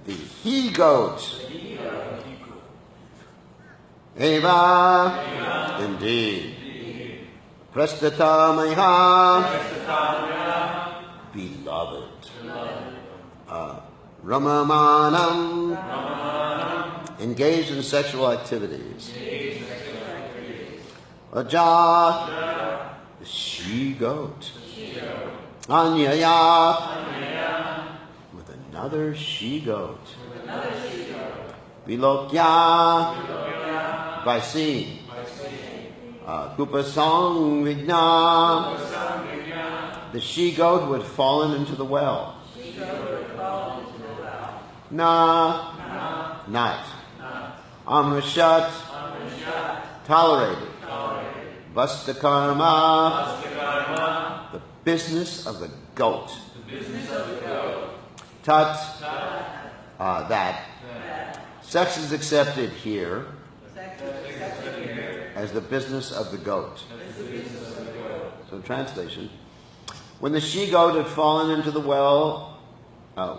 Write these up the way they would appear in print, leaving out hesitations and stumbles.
the he-goat. Eva, indeed. Prastatamayha, beloved. Ramamanam, engaged in sexual activities. Aja, the she-goat. Anyaya, with another she-goat. Vilokya, by seeing. Kupasang Vigna, the she-goat who had fallen into the well. Na, not. Amrishat, tolerated. Vastakarma, the business of the goat. Tat, that. Sex is accepted here as the business of the goat. So translation, when the she-goat had fallen into the well,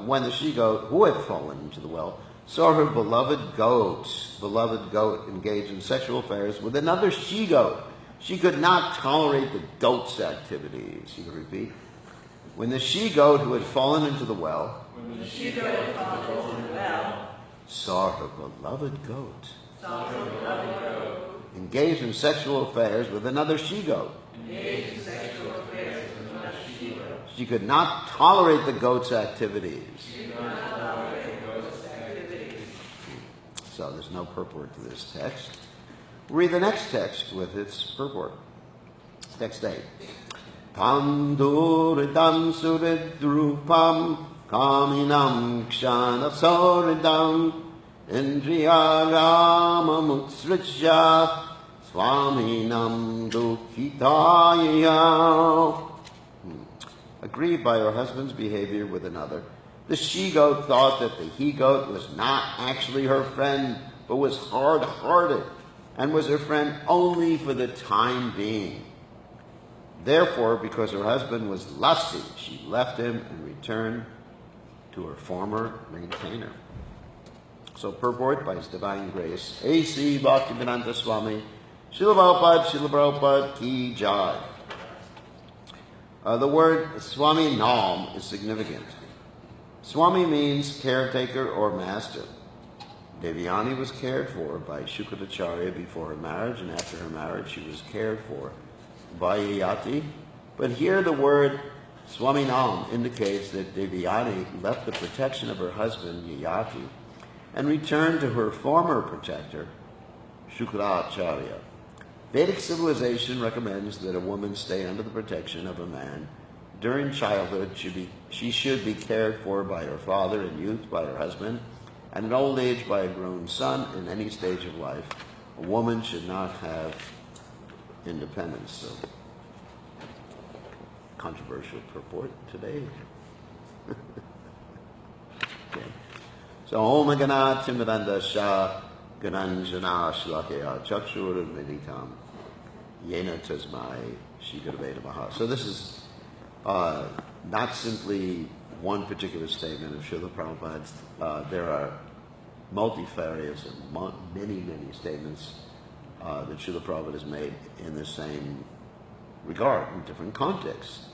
when the she-goat who had fallen into the well saw her beloved goat engaged in sexual affairs with another she-goat, she could not tolerate the goat's activities. You can repeat. When the she-goat who had fallen into the well saw her beloved goat engaged in sexual affairs with another she-goat, she could not tolerate the goat's activities. So there's no purport to this text. Read the next text with its purport. Text 8. Panduridam suridrupam kaminam kshanasauridam indriyaramamutssritsya swaminam dukhitaya. Aggrieved by her husband's behavior with another, the she-goat thought that the he-goat was not actually her friend, but was hard-hearted, and was her friend only for the time being. Therefore, because her husband was lusty, she left him and returned to her former maintainer. So purport by His Divine Grace, A.C. Bhaktivedanta Swami, Srila Prabhupada Ki Jai. The word Swami Nam is significant. Swami means caretaker or master. Devyani was cared for by Shukracharya before her marriage, and after her marriage she was cared for by Yayati. But here the word Swami Nam indicates that Devyani left the protection of her husband Yayati and returned to her former protector, Shukracharya. Vedic civilization recommends that a woman stay under the protection of a man. During childhood, she should be cared for by her father, in youth by her husband, and in old age by a grown son. In any stage of life, a woman should not have independence. So, controversial purport today. Okay. So, Om Ganat Timidanda Shah Gananjana Shlakaya Chakshur Meditam Yena Tasmai Shikadaveda Maha. So this is not simply one particular statement of Srila Prabhupada's. There are multifarious and many statements that Srila Prabhupada has made in the same regard, in different contexts.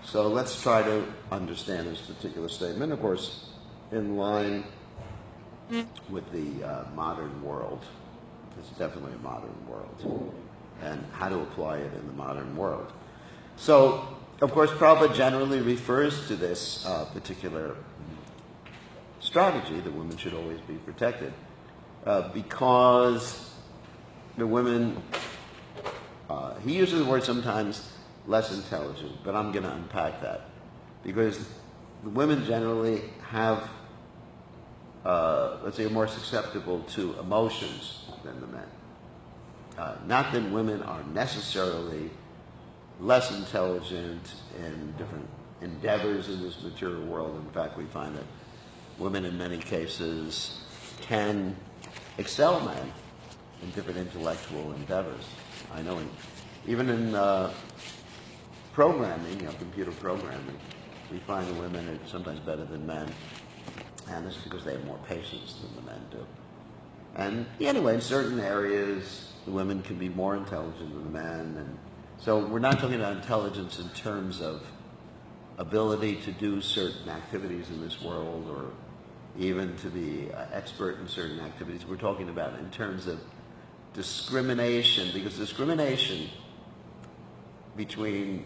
So let's try to understand this particular statement, of course, in line with the modern world. It's definitely a modern world, and how to apply it in the modern world. So, of course, Prabhupada generally refers to this particular strategy that women should always be protected because the women, he uses the word sometimes less intelligent, but I'm going to unpack that because the women generally have let's say, are more susceptible to emotions than the men. Not that women are necessarily less intelligent in different endeavors in this material world. In fact, we find that women in many cases can excel men in different intellectual endeavors. I know even in programming, computer programming, we find the women are sometimes better than men. And it's because they have more patience than the men do. And anyway, in certain areas, the women can be more intelligent than the men. And so we're not talking about intelligence in terms of ability to do certain activities in this world or even to be expert in certain activities. We're talking about in terms of discrimination, because discrimination between,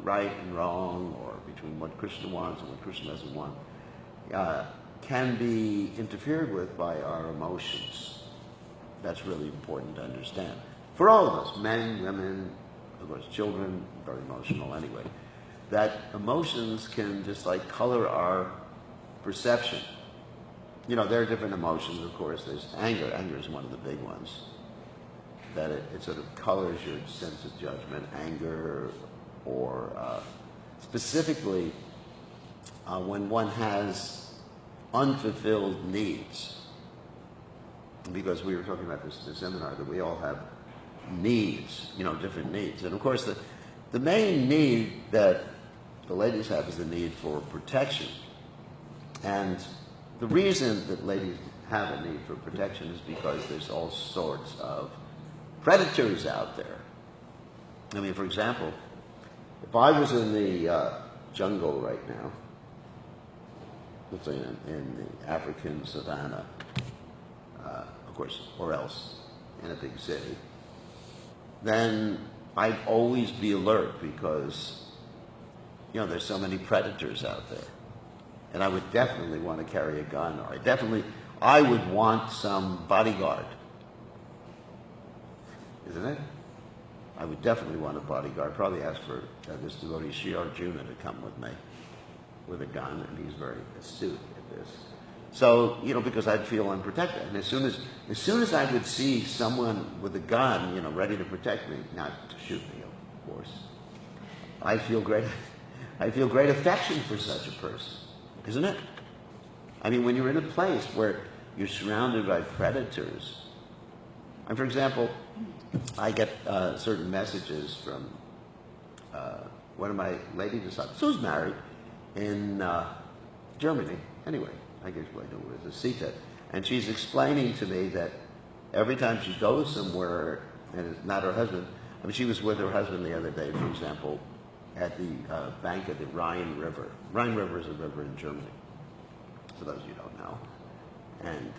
right and wrong, or between what Krishna wants and what Krishna doesn't want, can be interfered with by our emotions. That's really important to understand. For all of us, men, women, of course, children, very emotional anyway, that emotions can just like color our perception. There are different emotions, of course. There's anger. Anger is one of the big ones. That it sort of colors your sense of judgment. Anger, or specifically when one has unfulfilled needs. Because we were talking about this in the seminar, that we all have needs, different needs. And of course, the main need that the ladies have is the need for protection. And the reason that ladies have a need for protection is because there's all sorts of predators out there. I mean, for example, if I was in the jungle right now, let's say in the African savannah, of course, or else in a big city, then I'd always be alert because, there's so many predators out there. And I would definitely want to carry a gun, or I would want some bodyguard. Isn't it? I would definitely want a bodyguard. Probably ask for this devotee Sri Arjuna to come with me with a gun, and he's very astute at this. So, because I'd feel unprotected. And as soon as I would see someone with a gun, ready to protect me, not to shoot me, of course, I feel great affection for such a person, isn't it? I mean, when you're in a place where you're surrounded by predators, and for example, I get certain messages from one of my lady disciples, who's married in Germany. Anyway, I guess I know her as a Sita. And she's explaining to me that every time she goes somewhere, and it's not her husband, she was with her husband the other day, for example, at the bank of the Rhine River. Rhine River is a river in Germany, for those of you who don't know, and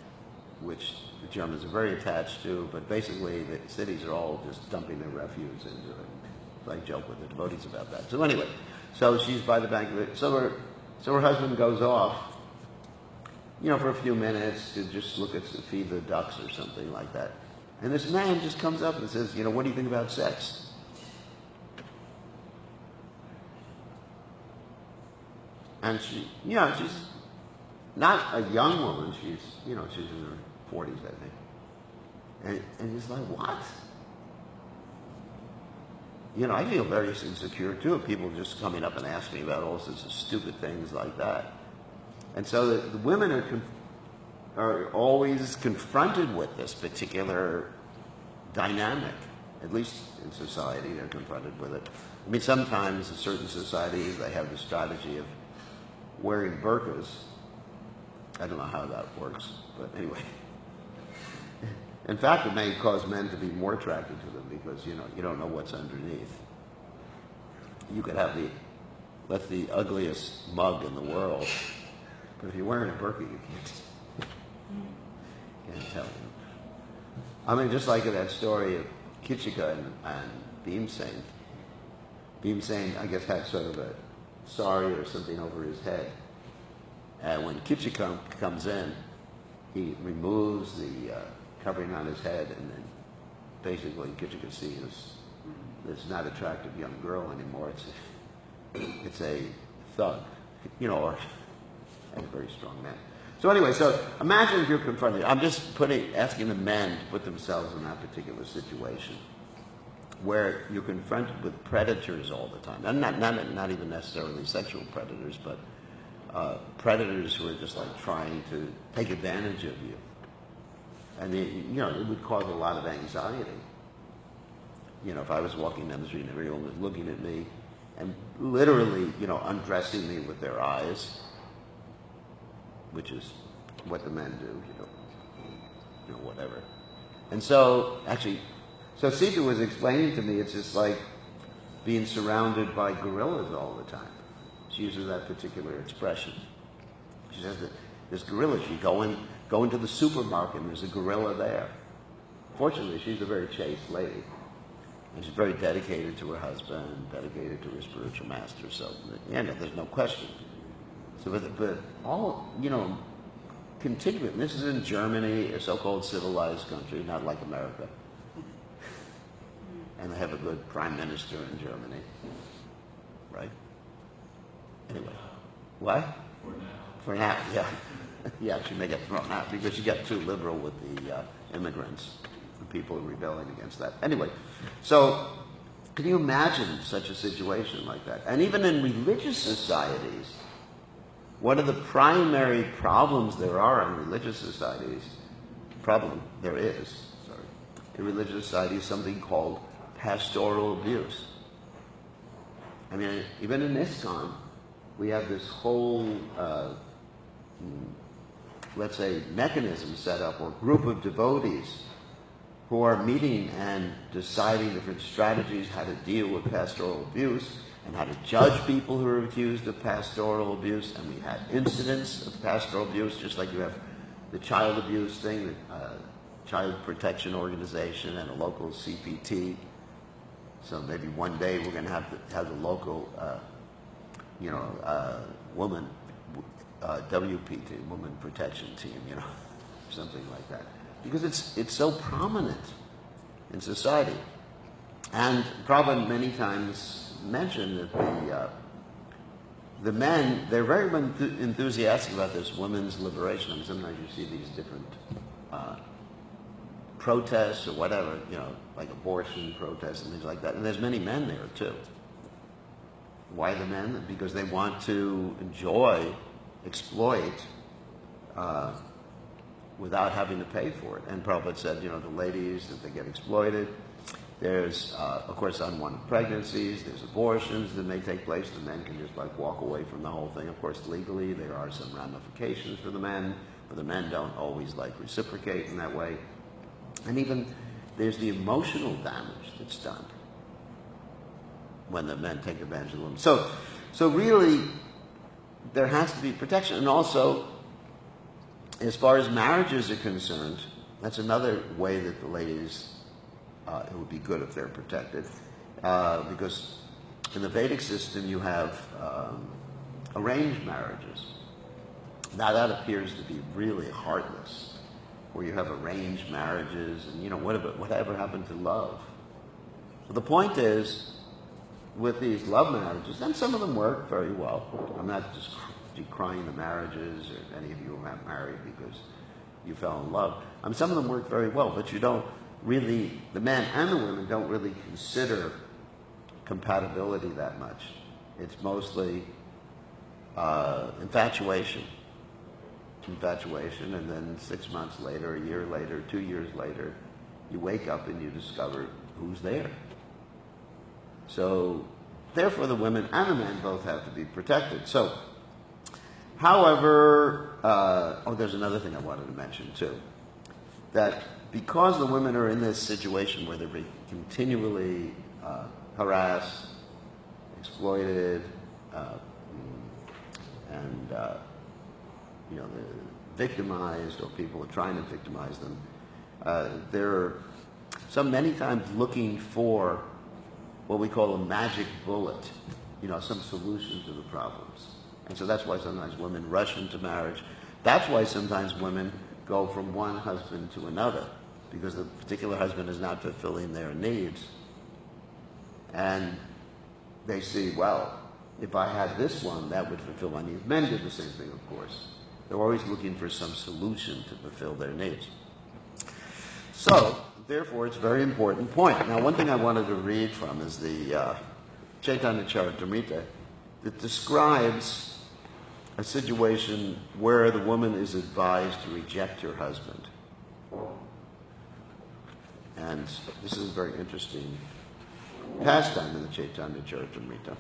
which the Germans are very attached to, but basically the cities are all just dumping their refuse into it. I joke with the devotees about that. So anyway, so she's by the bank of it. So her husband goes off, for a few minutes to just feed the ducks or something like that. And this man just comes up and says, what do you think about sex? And she's not a young woman. She's in her 40s, I think. And he's like, what? I feel very insecure too of people just coming up and asking me about all sorts of stupid things like that. And so the women are always confronted with this particular dynamic. At least in society, they're confronted with it. I mean, sometimes in certain societies, they have the strategy of wearing burqas. I don't know how that works, but anyway. In fact, it may cause men to be more attracted to them because, you don't know what's underneath. You could have that's the ugliest mug in the world, but if you're wearing a burqa, you can't tell. I mean, just like in that story of Kichika and Bhimsen. Bhimsen, I guess, had sort of a sari or something over his head. And when Kichika comes in, he removes the covering on his head, and then basically Kichika sees this not attractive young girl anymore. It's a thug, or a very strong man. So anyway, so imagine if you're confronted. I'm just asking the men to put themselves in that particular situation where you're confronted with predators all the time. And not even necessarily sexual predators, but predators who are just like trying to take advantage of you. And it would cause a lot of anxiety. If I was walking down the street and everyone was looking at me and literally, undressing me with their eyes, which is what the men do, whatever. And so, actually, so Sita was explaining to me, it's just like being surrounded by gorillas all the time. She uses that particular expression. She says that there's gorillas. You go into the supermarket and there's a gorilla there. Fortunately, she's a very chaste lady. And she's very dedicated to her husband, dedicated to her spiritual master. So, there's no question. So, but all, contiguous. This is in Germany, a so-called civilized country, not like America. And they have a good prime minister in Germany, right? Anyway, what? For now, yeah. Yeah, she may get thrown out because she got too liberal with the immigrants. And people are rebelling against that. Anyway, so can you imagine such a situation like that? And even in religious societies, one of the primary problems there are in religious societies, in religious societies, something called pastoral abuse. I mean, even in ISKCON, we have this whole, let's say, mechanism set up, or group of devotees who are meeting and deciding different strategies, how to deal with pastoral abuse, and how to judge people who are accused of pastoral abuse. And we had incidents of pastoral abuse, just like you have the child abuse thing, the Child Protection Organization and a local CPT. So maybe one day we're going to have the local, woman, WPT, Woman Protection Team, something like that. Because it's so prominent in society. And Prabhupada many times mentioned that the men, they're very enthusiastic about this women's liberation. I mean, sometimes you see these different protests or whatever, like abortion protests and things like that. And there's many men there too. Why the men? Because they want to exploit without having to pay for it. And Prabhupada said, the ladies, if they get exploited, there's, of course, unwanted pregnancies, there's abortions that may take place. The men can just walk away from the whole thing. Of course, legally, there are some ramifications for the men, but the men don't always reciprocate in that way. And even there's the emotional damage that's done when the men take advantage of the women. So really, there has to be protection. And also, as far as marriages are concerned, that's another way that the ladies, it would be good if they're protected. Because in the Vedic system, you have arranged marriages. Now, that appears to be really heartless, where you have arranged marriages, and whatever happened to love? But the point is, with these love marriages, and some of them work very well. I'm not just decrying the marriages, or any of you who aren't married because you fell in love. Some of them work very well, but you don't really, the men and the women don't really consider compatibility that much. It's mostly infatuation, and then 6 months later, a year later, 2 years later, you wake up and you discover who's there. So, therefore, the women and the men both have to be protected. So, however, there's another thing I wanted to mention too, that because the women are in this situation where they're being continually harassed, exploited, and they're victimized, or people are trying to victimize them, they're many times looking for what we call a magic bullet, some solution to the problems. And so that's why sometimes women rush into marriage. That's why sometimes women go from one husband to another, because the particular husband is not fulfilling their needs. And they see, well, if I had this one, that would fulfill my needs. Men do the same thing, of course. They're always looking for some solution to fulfill their needs. So, therefore, it's a very important point. Now, one thing I wanted to read from is the Chaitanya Charitamrita that describes a situation where the woman is advised to reject her husband. And this is a very interesting pastime in the Chaitanya Charitamrita.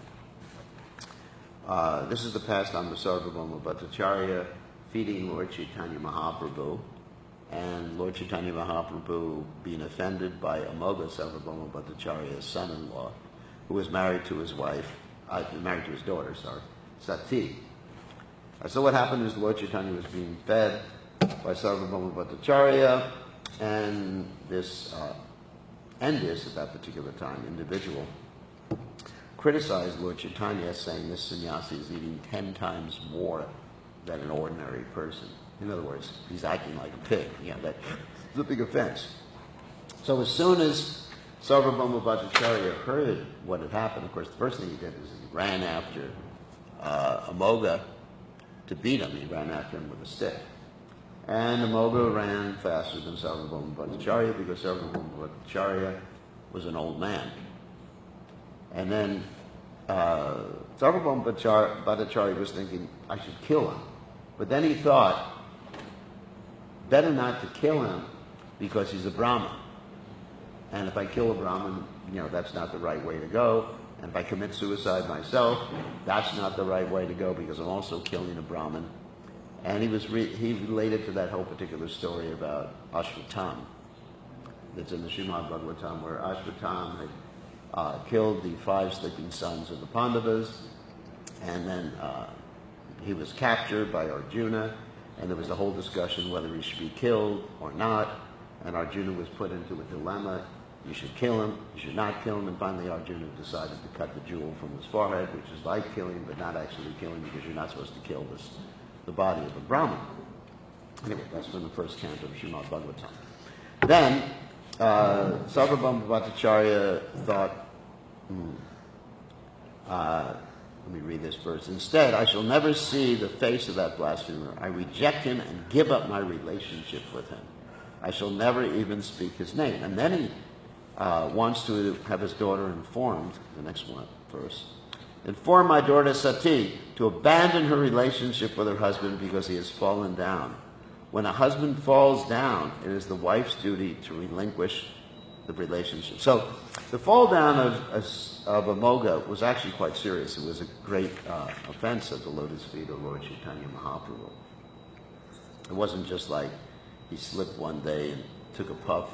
This is the pastime of Sarvabhauma Bhattacharya feeding Lord Chaitanya Mahaprabhu, and Lord Chaitanya Mahaprabhu being offended by Amoga Sarvabhauma Bhattacharya's son-in-law, who was married to his wife, married to his daughter, Sati. So what happened is Lord Chaitanya was being fed by Sarvabhauma Bhattacharya, and this Endis, at that particular time, individual, criticized Lord Chaitanya, saying this sannyasi is eating 10 times more than an ordinary person. In other words, he's acting like a pig. That's a big offense. So as soon as Sarvabhauma Bhattacharya heard what had happened, of course, the first thing he did was he ran after Amoga to beat him. He ran after him with a stick. And Amoga ran faster than Sarvabhauma Bhattacharya because Sarvabhauma Bhattacharya was an old man. And then Sarvabhauma Bhattacharya was thinking, I should kill him. But then he thought, better not to kill him because he's a Brahmin. And if I kill a Brahmin, that's not the right way to go. And if I commit suicide myself, that's not the right way to go because I'm also killing a Brahmin. And he related to that whole particular story about Ashvatam. That's in the Srimad Bhagavatam, where Ashvatam had killed the 5 sleeping sons of the Pandavas, and then he was captured by Arjuna, and there was a whole discussion whether he should be killed or not, and Arjuna was put into a dilemma. You should kill him, you should not kill him, and finally Arjuna decided to cut the jewel from his forehead, which is like killing, but not actually killing, because you're not supposed to kill the body of a Brahmin. Anyway, that's from the first canto of Srimad Bhagavatam. Then, Sarvabhauma Bhattacharya thought, let me read this verse. Instead, I shall never see the face of that blasphemer. I reject him and give up my relationship with him. I shall never even speak his name. And then he wants to have his daughter informed, the next verse, inform my daughter Sati to abandon her relationship with her husband because he has fallen down. When a husband falls down, it is the wife's duty to relinquish the relationship. So the fall down of Amoga was actually quite serious. It was a great offense at the lotus feet of Lord Chaitanya Mahaprabhu. It wasn't just like he slipped one day and took a puff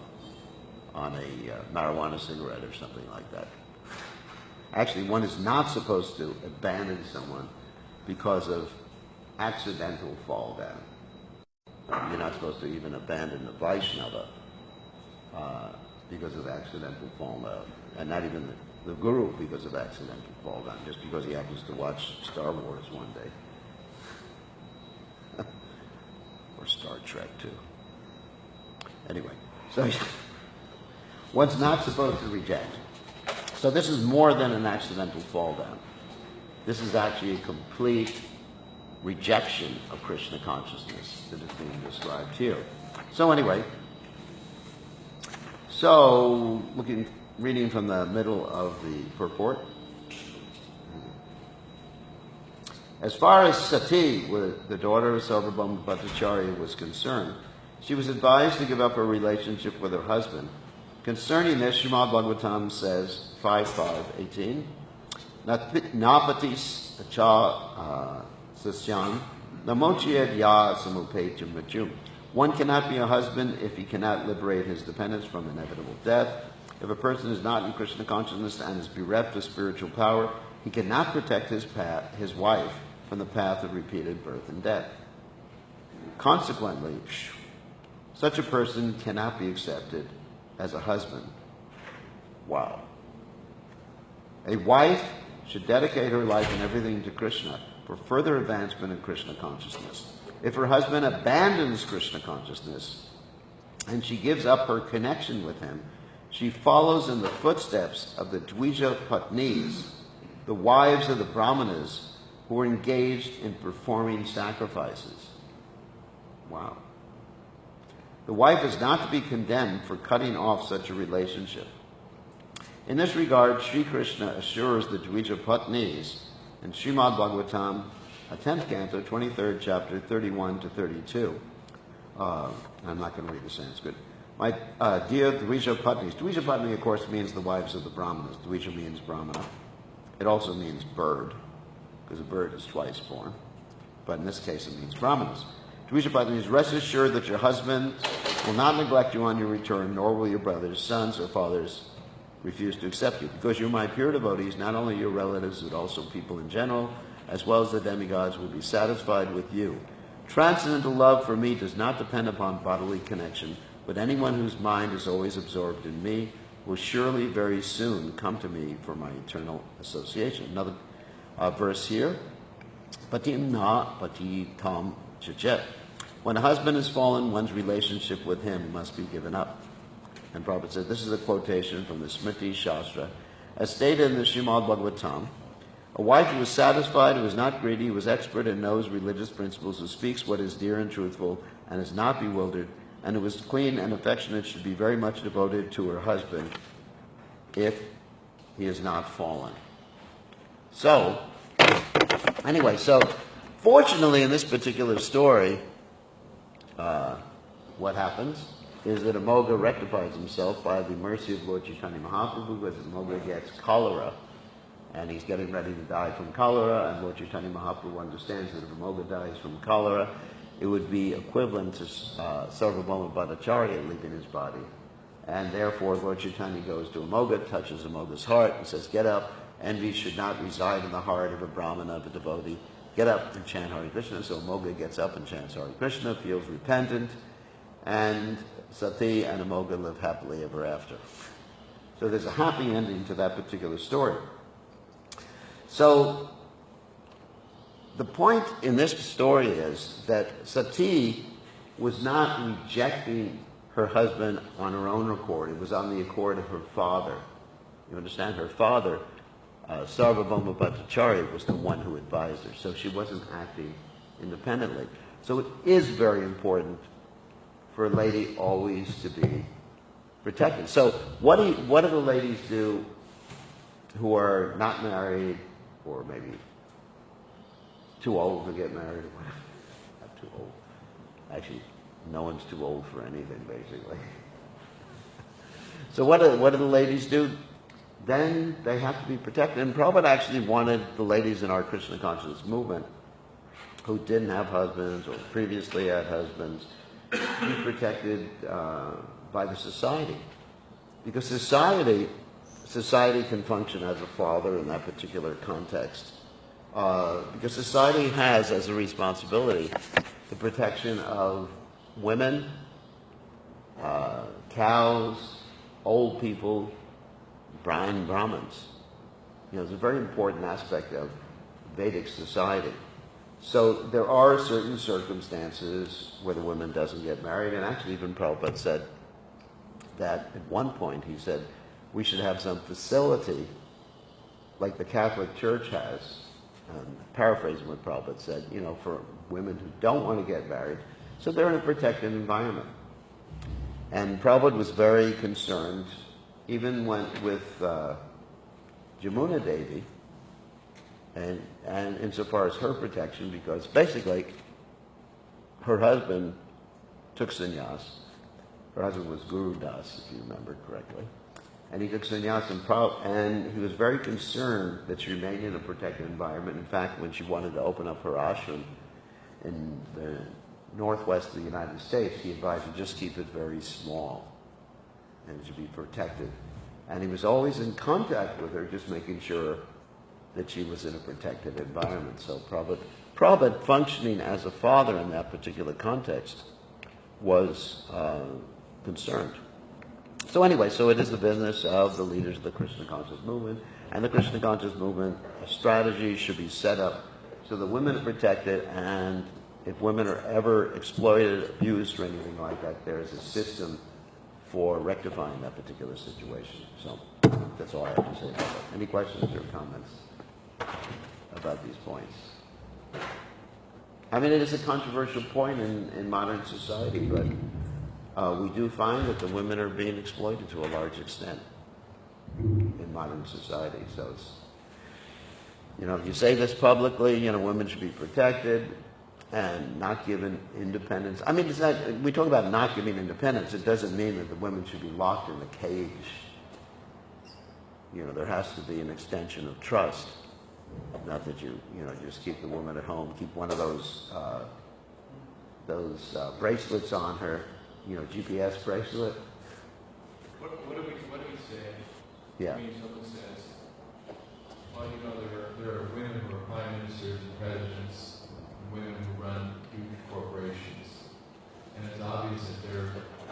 on a marijuana cigarette or something like that. Actually, one is not supposed to abandon someone because of accidental fall down. You're not supposed to even abandon a Vaishnava because of accidental fall down, and not even the Guru because of accidental fall down, just because he happens to watch Star Wars one day. Or Star Trek, too. Anyway, so one's not supposed to reject. So this is more than an accidental fall down. This is actually a complete rejection of Krishna consciousness that is being described here. So anyway, reading from the middle of the purport. As far as Sati, the daughter of Sarvabhauma Bhattacharya, was concerned, she was advised to give up her relationship with her husband. Concerning this, Srimad Bhagavatam says, 5.5.18, Napatis cha sasyan namochiyad ya samupecham machum. One cannot be a husband if he cannot liberate his dependents from inevitable death. If a person is not in Krishna consciousness and is bereft of spiritual power, he cannot protect his wife from the path of repeated birth and death. Consequently, such a person cannot be accepted as a husband. Wow. A wife should dedicate her life and everything to Krishna for further advancement in Krishna consciousness. If her husband abandons Krishna consciousness and she gives up her connection with him, she follows in the footsteps of the Dvija Patnis, the wives of the Brahmanas who are engaged in performing sacrifices. Wow. The wife is not to be condemned for cutting off such a relationship. In this regard, Sri Krishna assures the Dvija Patnis in Srimad Bhagavatam, 10th canto, 23rd chapter, 31 to 32. I'm not going to read the Sanskrit. My dear Dvija Patnis. Dvija Patni, of course, means the wives of the Brahmanas. Dvija means Brahmana. It also means bird, because a bird is twice born. But in this case, it means Brahmanas. Rest assured that your husband will not neglect you on your return, nor will your brothers, sons, or fathers refuse to accept you. Because you're my pure devotees, not only your relatives, but also people in general, as well as the demigods, will be satisfied with you. Transcendental love for me does not depend upon bodily connection, but anyone whose mind is always absorbed in me will surely very soon come to me for my eternal association. Another verse here. Patim na pati tam chachet. When a husband has fallen, one's relationship with him must be given up. And Prabhupada said, this is a quotation from the Smriti Shastra. As stated in the Srimad Bhagavatam, a wife who is satisfied, who is not greedy, who is expert and knows religious principles, who speaks what is dear and truthful, and is not bewildered, and who is clean and affectionate, should be very much devoted to her husband if he is not fallen. So, anyway, fortunately in this particular story, what happens is that Amoga rectifies himself by the mercy of Lord Chaitanya Mahaprabhu, because Amoga gets cholera, and he's getting ready to die from cholera, and Lord Chaitanya Mahaprabhu understands that if Amoga dies from cholera, it would be equivalent to Sarvabhauma Bhattacharya leaving his body. And therefore, Lord Chaitanya goes to Amoga, touches Amoga's heart, and says, get up. Envy should not reside in the heart of a Brahmana, of a devotee. Get up and chant Hare Krishna. So Amoga gets up and chants Hare Krishna, feels repentant, and Sati and Amoga live happily ever after. So there's a happy ending to that particular story. So the point in this story is that Sati was not rejecting her husband on her own accord. It was on the accord of her father. You understand? Her father, Sarvabhauma Bhattacharya, was the one who advised her. So she wasn't acting independently. So it is very important for a lady always to be protected. So what do the ladies do who are not married, or maybe too old to get married, or whatever? Not too old. Actually, no one's too old for anything, basically. So what do the ladies do? Then they have to be protected. And Prabhupada actually wanted the ladies in our Krishna consciousness movement who didn't have husbands or previously had husbands to be protected by the society. Because society can function as a father in that particular context. Because society has as a responsibility the protection of women, cows, old people, Brahmins. It's a very important aspect of Vedic society. So there are certain circumstances where the woman doesn't get married, and actually even Prabhupada said that at one point he said we should have some facility like the Catholic Church has, paraphrasing what Prabhupada said, for women who don't want to get married, so they're in a protected environment. And Prabhupada was very concerned, even went with Jamuna Devi, and insofar as her protection, because basically her husband took sannyas. Her husband was Guru Das, if you remember correctly. And he took sannyas, and he was very concerned that she remained in a protected environment. In fact, when she wanted to open up her ashram in the northwest of the United States, he advised her just keep it very small and it should be protected. And he was always in contact with her, just making sure that she was in a protected environment. So Prabhupada functioning as a father in that particular context was concerned. So anyway, so it is the business of the leaders of the Krishna conscious movement, and the Krishna conscious movement, a strategy should be set up so that women are protected, and if women are ever exploited, abused, or anything like that, there is a system for rectifying that particular situation. So that's all I have to say about that. Any questions or comments about these points? I mean, it is a controversial point in modern society, but we do find that the women are being exploited to a large extent in modern society. So it's, if you say this publicly, women should be protected and not given independence. I mean, it's not, we talk about not giving independence. It doesn't mean that the women should be locked in a cage. There has to be an extension of trust. Not that you just keep the woman at home, keep one of those bracelets on her, GPS bracelet. What do we say? Yeah. I mean, someone says, well, there are women who are prime ministers and presidents, and women who run huge corporations, and it's obvious that they're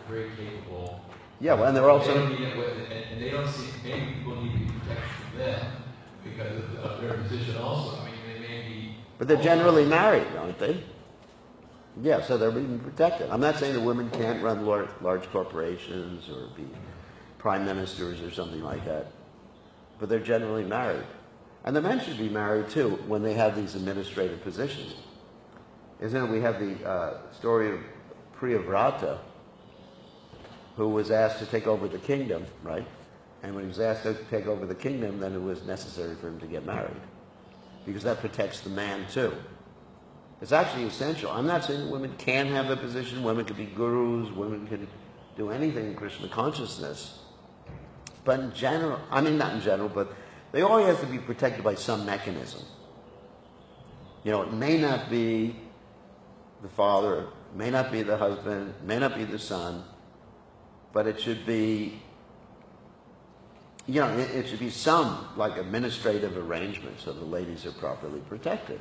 very capable. Yeah, well, and they're also... And they don't see, maybe people need to be protected from them because of their position also. I mean, they may be... But they're generally married, aren't they? Yeah, so they're being protected. I'm not saying that women can't run large corporations or be prime ministers or something like that, but they're generally married. And the men should be married too when they have these administrative positions. Isn't it? We have the story of Priyavrata, who was asked to take over the kingdom, right? And when he was asked to take over the kingdom, then it was necessary for him to get married, because that protects the man too. It's actually essential. I'm not saying that women can have the position, women can be gurus, women can do anything in Krishna consciousness. But in general, I mean not in general, but they always have to be protected by some mechanism. It may not be the father, it may not be the husband, it may not be the son, but it should be, it should be some like administrative arrangement so the ladies are properly protected.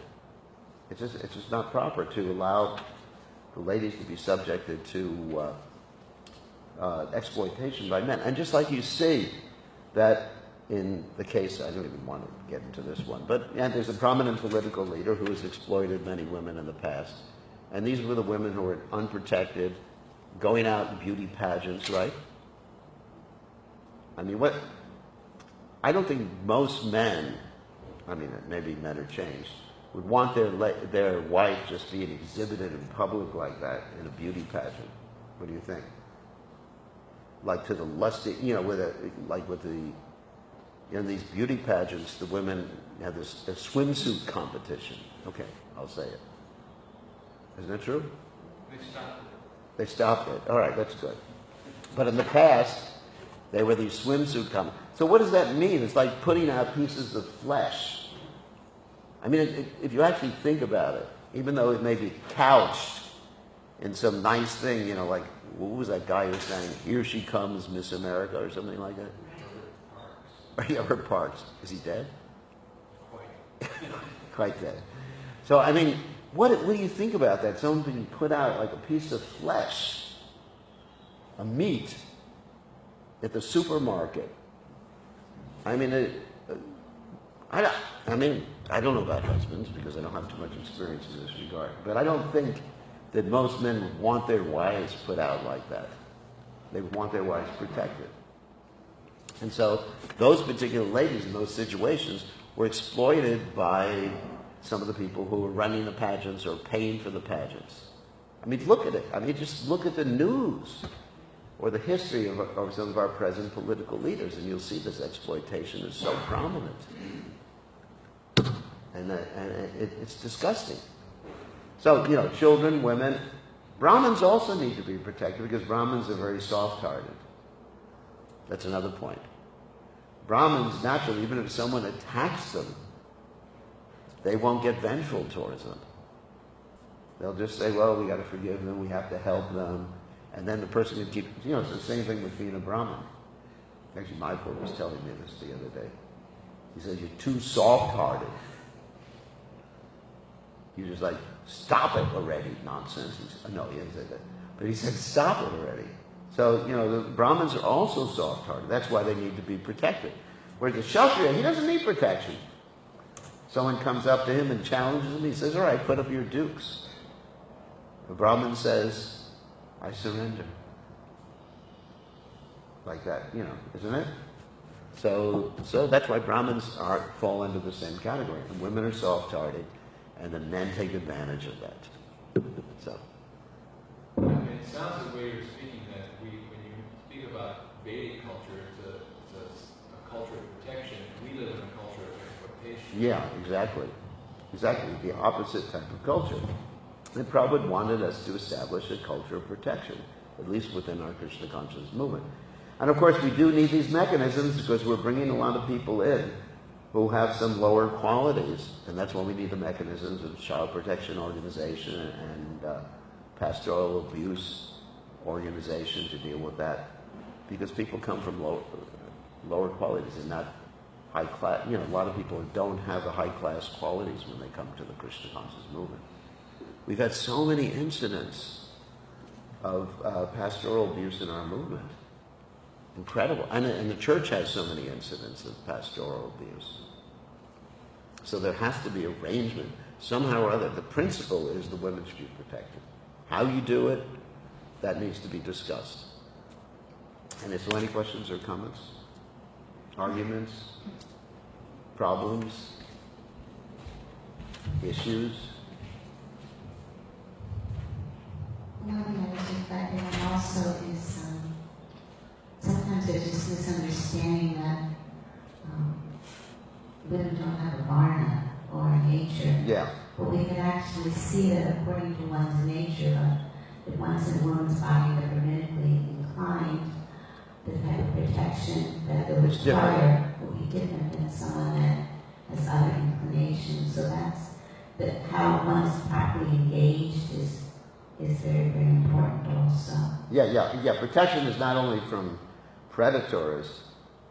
It's just not proper to allow the ladies to be subjected to exploitation by men. And just like you see that in the case, I don't even want to get into this one, but there's a prominent political leader who has exploited many women in the past. And these were the women who were unprotected, going out in beauty pageants, right? I mean, I don't think most men, maybe men are changed, would want their wife just being exhibited in public like that in a beauty pageant. What do you think? Like to the lusty, in these beauty pageants, the women have a swimsuit competition. Okay, I'll say it. Isn't it true? They stopped it. They stopped it. All right, that's good. But in the past, they were these swimsuit competitions. So what does that mean? It's like putting out pieces of flesh. I mean, if you actually think about it, even though it may be couched in some nice thing, like, what was that guy who was saying, "Here she comes, Miss America," or something like that? Robert Parks. Is he dead? Quite dead. So, I mean, what do you think about that? Someone being put out like a piece of flesh, a meat, at the supermarket. I mean, I don't know about husbands because I don't have too much experience in this regard, but I don't think that most men would want their wives put out like that. They would want their wives protected. And so those particular ladies in those situations were exploited by some of the people who were running the pageants or paying for the pageants. I mean, look at it. I mean, just look at the news or the history of some of our present political leaders, and you'll see this exploitation is so prominent. And it's disgusting. So, children, women, Brahmins also need to be protected because Brahmins are very soft-hearted. That's another point. Brahmins, naturally, even if someone attacks them, they won't get vengeful towards them. They'll just say, well, we got to forgive them, we have to help them, and then the person can keep, it's the same thing with being a Brahmin. Actually, my poor was telling me this the other day. He said, you're too soft-hearted. He was like, stop it already, nonsense. No, he didn't say that. But he said, stop it already. So, the Brahmins are also soft-hearted. That's why they need to be protected. Whereas the Kshatriya, he doesn't need protection. Someone comes up to him and challenges him. He says, all right, put up your dukes. The Brahmin says, I surrender. Like that, isn't it? So that's why Brahmins fall into the same category. And women are soft-hearted, and the men take advantage of that. So. I mean, it sounds the way you're speaking that when you speak about Vedic culture, it's a culture of protection. We live in a culture of exploitation. Yeah, exactly. Exactly, the opposite type of culture. And Prabhupada wanted us to establish a culture of protection, at least within our Krishna consciousness movement. And of course, we do need these mechanisms because we're bringing a lot of people in who have some lower qualities, and that's why we need the mechanisms of child protection organization and pastoral abuse organization to deal with that, because people come from lower qualities and not high class. You know, a lot of people don't have the high class qualities when they come to the Christian conscious movement. We've had so many incidents of pastoral abuse in our movement. Incredible. And the church has so many incidents of pastoral abuse. So there has to be arrangement somehow or other. The principle is the women should be protected. How you do it, that needs to be discussed. And if there are any questions or comments, arguments, problems, issues? One thing I was reflecting on also is sometimes there's this misunderstanding that women don't have a varna or a nature. Yeah. But we can actually see that according to one's nature, if one's in a woman's body that are medically inclined, the type of protection that they would require will be different than someone that has other inclinations. So that how one is properly engaged is very, very important also. Yeah. Protection is not only from predators,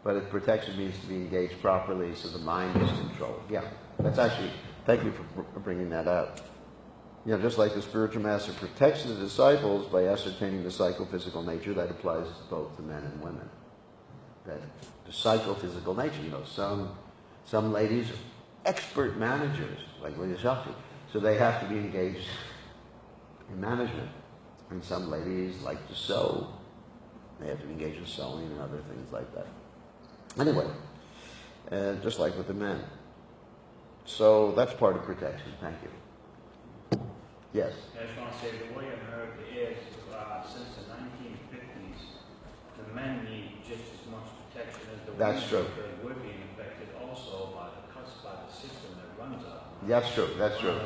but protection means to be engaged properly so the mind is controlled. Yeah, that's actually, thank you for bringing that up. You know, just like the spiritual master protects the disciples by ascertaining the psychophysical nature, that applies both to men and women. That the psychophysical nature, you know, some ladies are expert managers, like Lady Shakti, so they have to be engaged in management. And some ladies like to sew. They have to be engaged in sewing and other things like that. Anyway, just like with the men. So that's part of protection. Thank you. Yes? I just want to say the way America is, since the 1950s, the men need just as much protection as the women. That's true. Because we're being affected also by the system that runs us. That's true. That's true.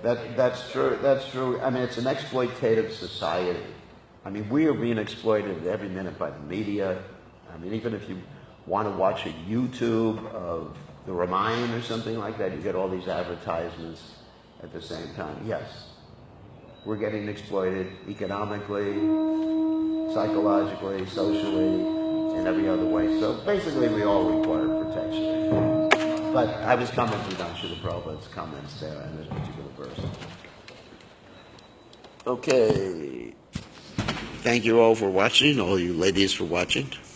That's true. That's true. I mean, it's an exploitative society. I mean, we are being exploited every minute by the media. I mean, even if you want to watch a YouTube of the Ramayana or something like that, you get all these advertisements at the same time. Yes, we're getting exploited economically, psychologically, socially, in every other way. So basically, we all require protection. But I was commenting on Srila Prabhupada's comments there on this particular verse. Okay. Thank you all for watching, all you ladies for watching.